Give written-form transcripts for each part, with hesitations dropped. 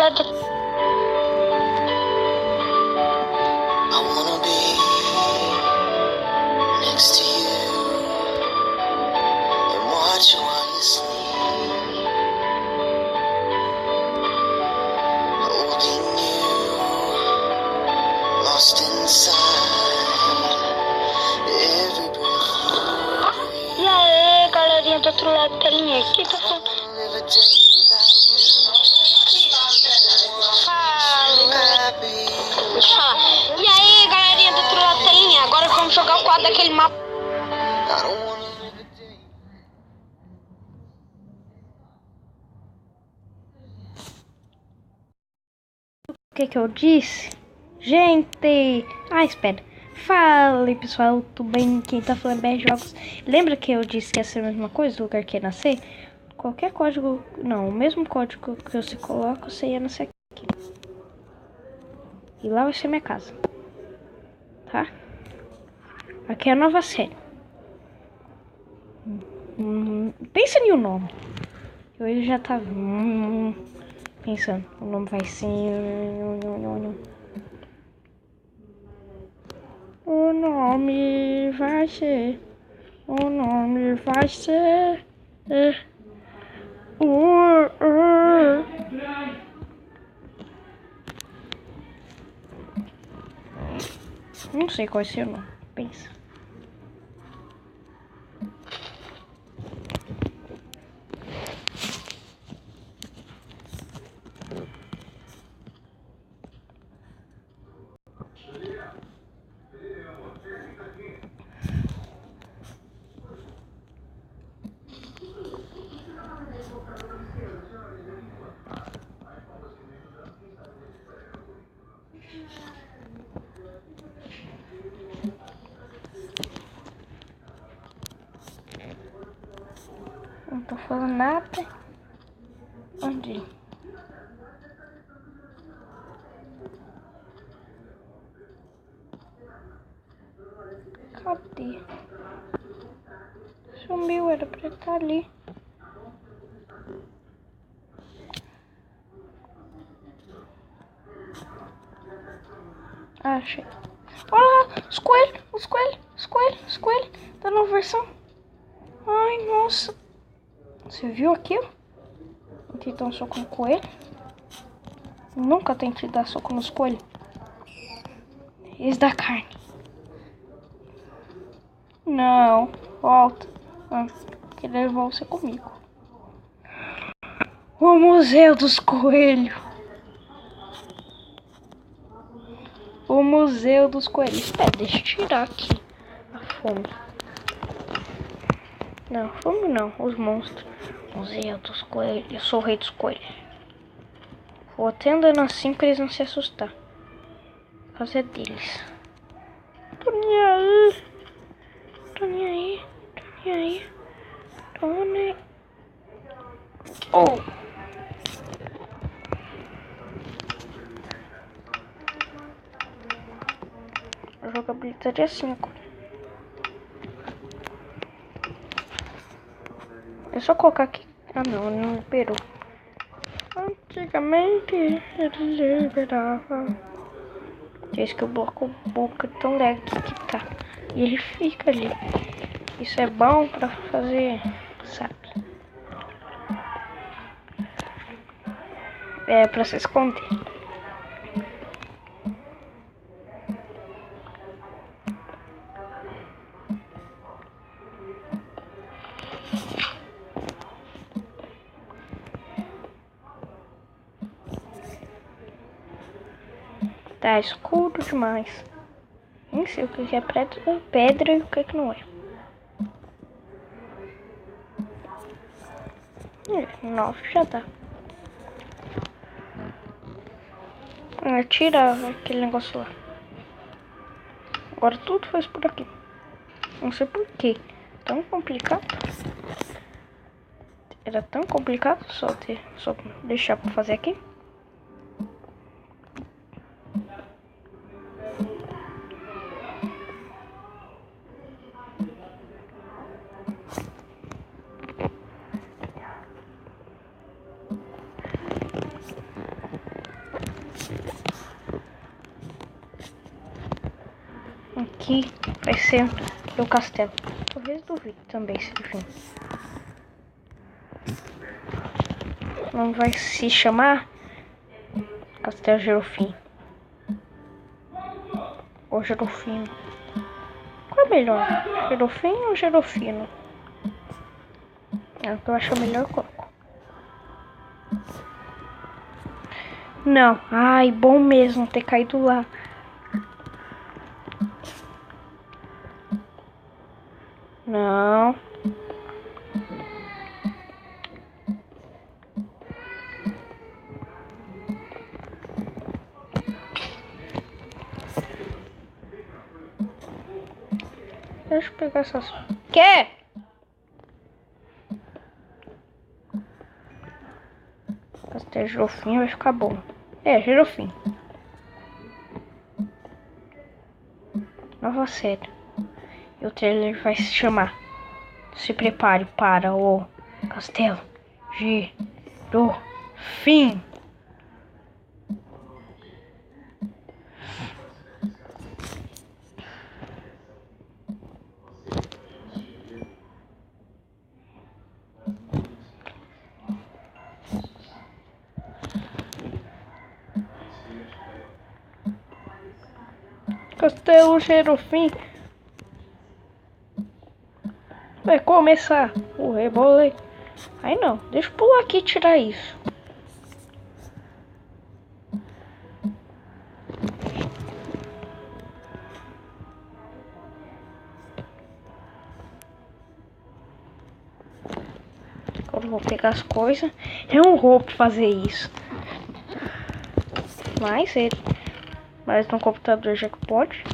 piada. I wanna be next to you and watch you while you sleep, holding you, lost inside every breath you breathe. E aí, galerinha do outro lado da telinha, o que tá falando? Live a day without you. Happy. Deixa eu falar. E aí, galerinha do outro lado da telinha, agora vamos jogar o quadro daquele mapa. I don't wanna live a day. O que eu disse? Gente! Ah, espera. Fala aí, pessoal, tudo bem? Quem tá falando BR Jogos. Lembra que eu disse que ia ser a mesma coisa, o lugar que ia nascer? Qualquer código... Não, o mesmo código que você coloca, você ia nascer aqui. E lá vai ser minha casa. Tá? Aqui é a nova série. Pensa em um nome. Eu já tava pensando. O nome vai ser... O nome vai ser... Não sei qual é o seu nome. Pensa. Não tô falando nada. Onde? Cadê? Sumiu, era pra estar ali. Achei. Olha lá, os coelhos da nova versão. Ai, nossa. Você viu aquilo? Tentei dar um soco no coelho. Nunca tentei dar soco nos coelhos. Eles da carne. Não, volta. Queria levar você comigo. O Museu dos Coelhos. O Museu dos Coelhos. Espera, deixa eu tirar aqui a fome. Não, fome não, os monstros. Museu dos Coelhos. Eu sou o rei dos coelhos. Vou até andando assim pra eles não se assustar. Por causa deles. Tô nem aí. Tô nem aí. Tô nem aí. Tô nem... Oh! A jogabilidade é 5. É só colocar aqui. Ah não, não liberou. Antigamente ele liberava. Desde que o bloco boca tão lag que tá. E ele fica ali. Isso é bom pra fazer, sabe? É pra se esconder. Tá escuro demais. Nem sei o que é pedra e o que não é. 9 já dá. Tira aquele negócio lá. Agora tudo faz por aqui. Não sei por que. Tão complicado. Era tão complicado só deixar pra fazer aqui. Aqui vai ser o castelo. Talvez duvide também se ele vir. Não vai se chamar Castelo Gerofim. Ou Gerofino. Qual é melhor? Gerofim ou Gerofino? É o que eu acho melhor, eu coloco. Não. Ai, bom mesmo ter caído lá. Não. Deixa eu pegar essas... Quê? Castelo Gerofim vai ficar bom. É, Gerofim. Nova série. E o trailer vai se chamar Se Prepare para o Castelo Gerofim. Castelo Gerofim vai começar o rebolê. Ai não, deixa eu pular aqui e tirar isso. Agora eu vou pegar as coisas. É um roubo fazer isso. Mas no computador já que pode.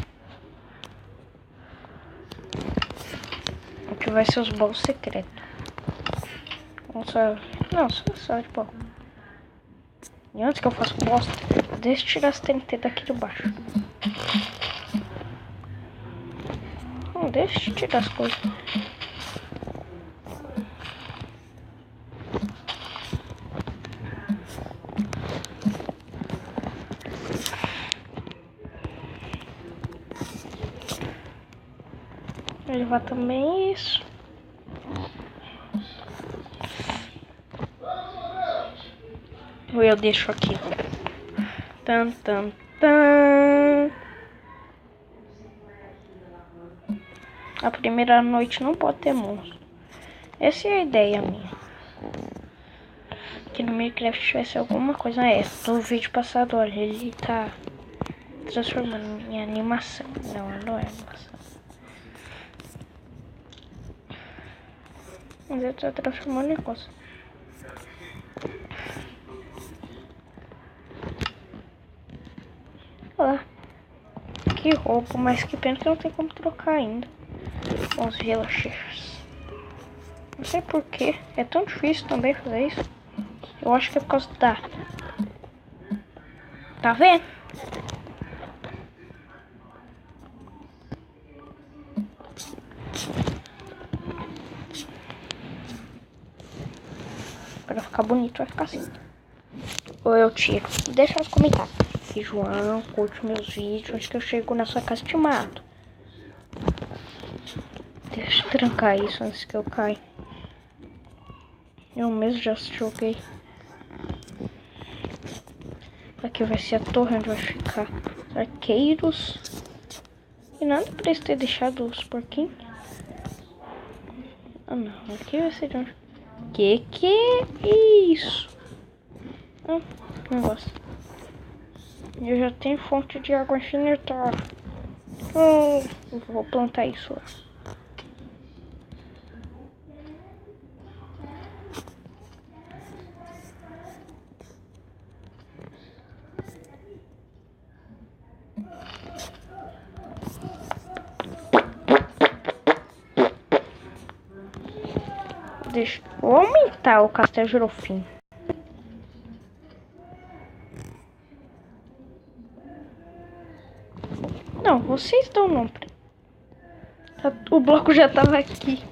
O que vai ser os baús secretos. Não, só de boa. E antes que eu faça bosta, deixa eu tirar as TNT daqui de baixo. Não, deixa eu tirar as coisas. Vou levar também isso. Ou eu deixo aqui. Tan, tan, tan. A primeira noite não pode ter monstro. Essa é a ideia minha. Que no Minecraft tivesse alguma coisa. No vídeo passado, olha, ele tá transformando em animação. Não é animação. Mas ele tá transformando em coisa. Olha lá. Que roubo, mas que pena que não tem como trocar ainda. Com os villagers. Não sei porquê. É tão difícil também fazer isso. Eu acho que é por causa da... Tá vendo? Pra ficar bonito vai ficar assim. Ou eu tiro. Deixa nos comentários. E João, curte meus vídeos. Acho que eu chego na sua casa e te mato. Deixa eu trancar isso antes que eu caia. Eu mesmo já joguei. Aqui vai ser a torre onde vai ficar os arqueiros. E nada pra eles ter deixado os porquinhos. Ah não, aqui vai ser de onde... Que é isso? Negócio. Eu já tenho fonte de água infinitária. Eu vou plantar isso lá. Vou aumentar o Castelo Gerofim. Não, vocês dão nome. O bloco já tava aqui.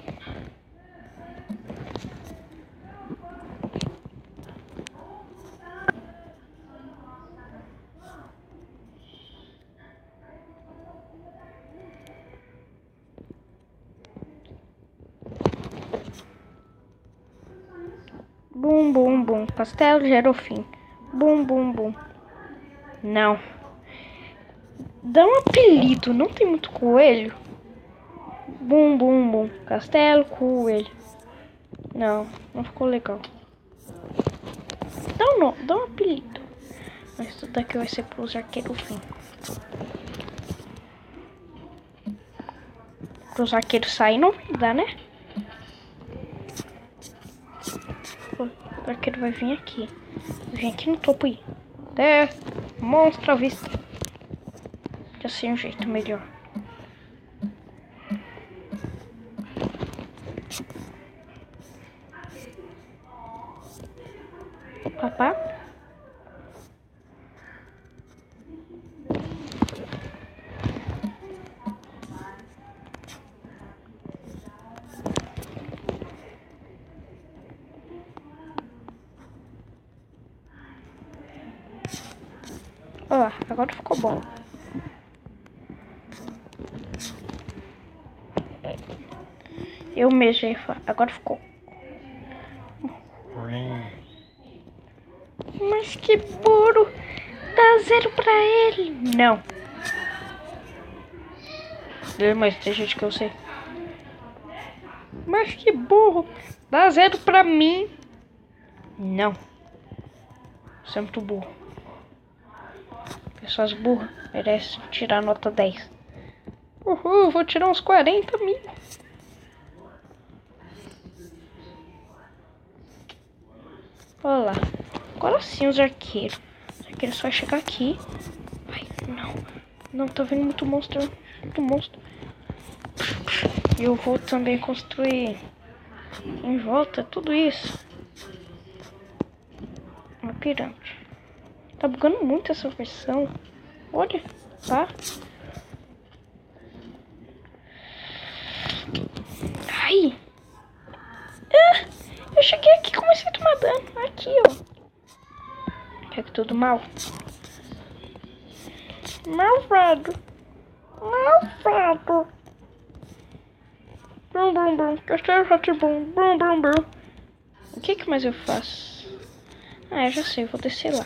Bum, bum, bum. Castelo Gerofim. Bum, bum, bum. Não. Dá um apelido. Não tem muito coelho. Bum, bum, bum. Castelo Coelho. Não, não ficou legal. Dá um apelido. Mas isso daqui vai ser pros arqueiros fim. Pros arqueiros sair não dá, né? O arqueiro vai vir aqui. Vai vir aqui no topo aí. Demonstra a vista. Já sei um jeito melhor. Papá. Ó, agora ficou bom. Eu mesmo, agora ficou. Mas que burro! Dá 0 pra ele. Não. Mas tem gente que eu sei. Mas que burro! Dá 0 pra mim. Não. Você é muito burro. Pessoas burras merecem tirar nota 10. Uhul, vou tirar uns 40 mil. Olha lá. Agora sim os arqueiros. Os arqueiros só vai chegar aqui. Ai, não. Não, tá vendo muito monstro. Muito monstro. E eu vou também construir em volta tudo isso. Uma pirâmide. Tá bugando muito essa versão. Olha, tá? Ai! Ah, eu cheguei aqui e comecei a tomar dano. Aqui, ó. Quer que tudo mal? Malvado. Malvado. Brum, brum, brum. Castelo Ratibum. Brum, brum, brum. O que mais eu faço? Ah, eu já sei. Vou descer lá.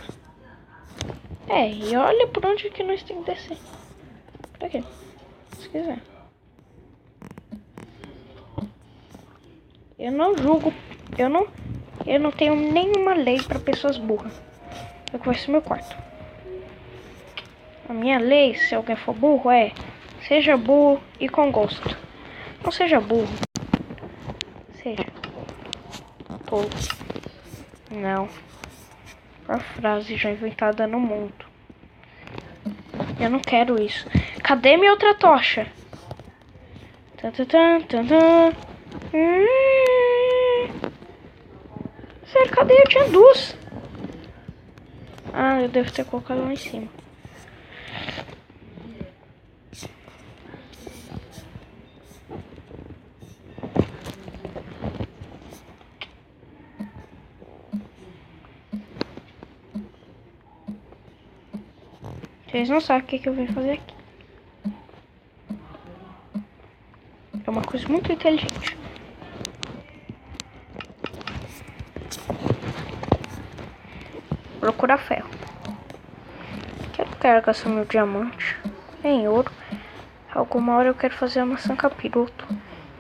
E olha por onde que nós temos que descer. Por aqui. Se quiser. Eu não julgo. Eu não tenho nenhuma lei para pessoas burras. É que vai ser meu quarto. A minha lei, se alguém for burro, seja burro e com gosto. Não seja burro. Seja tolo. Não. A frase já inventada no mundo. Eu não quero isso. Cadê minha outra tocha? Sério, cadê? Eu tinha duas. Ah, eu devo ter colocado lá em cima. Vocês não sabem o que eu vim fazer aqui. É uma coisa muito inteligente. Procurar ferro. Quero gastar meu diamante em ouro. Alguma hora eu quero fazer uma maçã capiroto.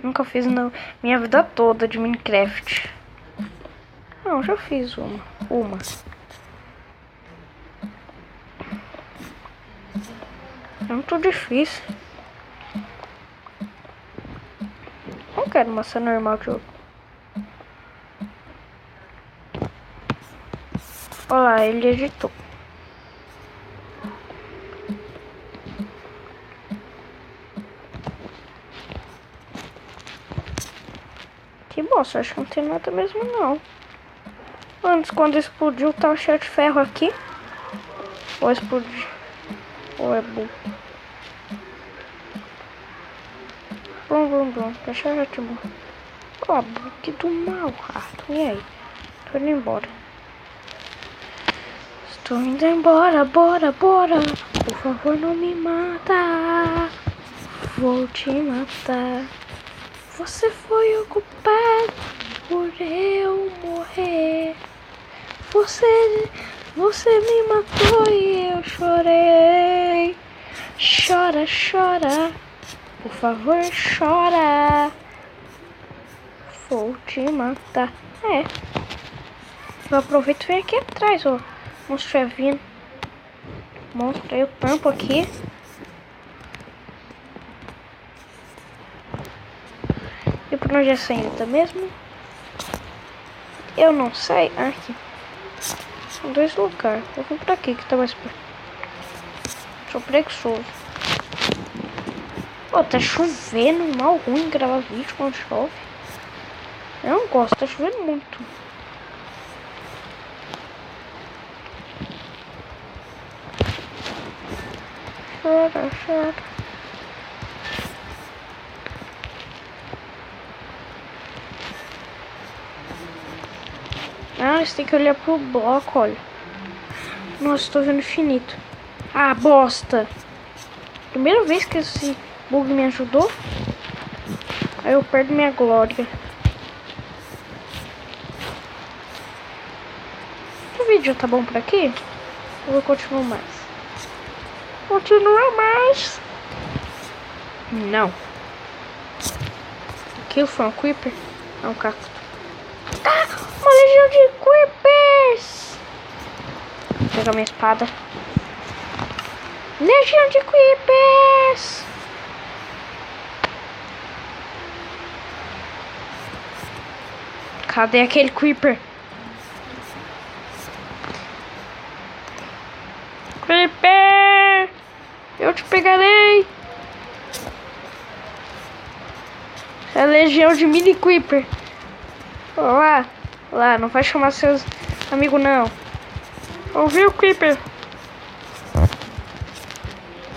Nunca fiz na minha vida toda de Minecraft. Não, já fiz uma. É muito difícil. Não quero maçã normal de ouro. Olha lá, ele editou. Que bosta, acho que não tem nada mesmo não. Antes, quando explodiu, tava cheio de ferro aqui. Ou explodiu. Ou é burro. Brum. Deixa eu já te mostrar. Ó, que do mal, rato. E aí? Tô indo embora. Estou indo embora, bora. Por favor, não me mata. Vou te matar. Você foi o culpado por eu morrer. Você me matou e eu chorei. Chora, chora. Por favor, chora. Vou te matar. É. Eu aproveito e venho aqui atrás, ó. Monstro é vindo. Monstro, eu tampo aqui. E por onde é essa ainda mesmo? Eu não sei. Aqui. São dois lugares. Eu vou por aqui que tá mais perto. Sou preguiçoso. Pô, tá chovendo. Mal ruim gravar vídeo quando chove. Eu não gosto, tá chovendo muito. Chora, chora. Ah, você tem que olhar pro bloco, olha. Nossa, tô vendo infinito. Ah, bosta. Primeira vez que esse bug me ajudou. Aí eu perdo minha glória. O vídeo tá bom por aqui? Eu vou continuar mais. Continua mais. Não. Aquilo foi um creeper? É um cacto. Ah, uma legião de creepers. Vou pegar minha espada. Legião de creepers. Cadê aquele creeper? Creeper! Eu te pegarei! É legião de mini creeper. Lá, não vai chamar seus amigos não. Ouviu, creeper?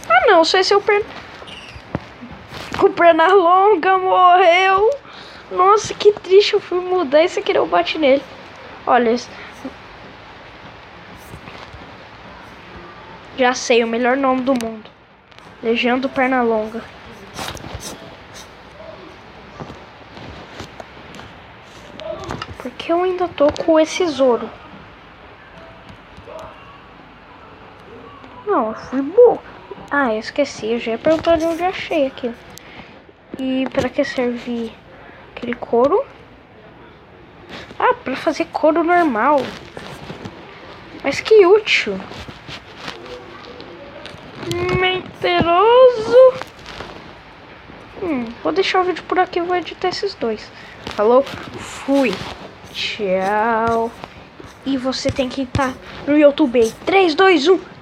Ah não, só esse é o perna. O perna longa morreu. Nossa, que triste, eu fui mudar e você querer eu bate nele. Olha isso. Já sei, o melhor nome do mundo. Legião do Pernalonga. Porque eu ainda tô com esse tesouro. Não, eu fui burro. Ah, eu esqueci. Eu já ia perguntar de onde eu achei aqui. E pra que servir aquele couro? Ah, pra fazer couro normal. Mas que útil. Mentiroso. Vou deixar o vídeo por aqui e vou editar esses dois. Falou? Fui. Tchau. E você tem que estar no YouTube. 3, 2, 1.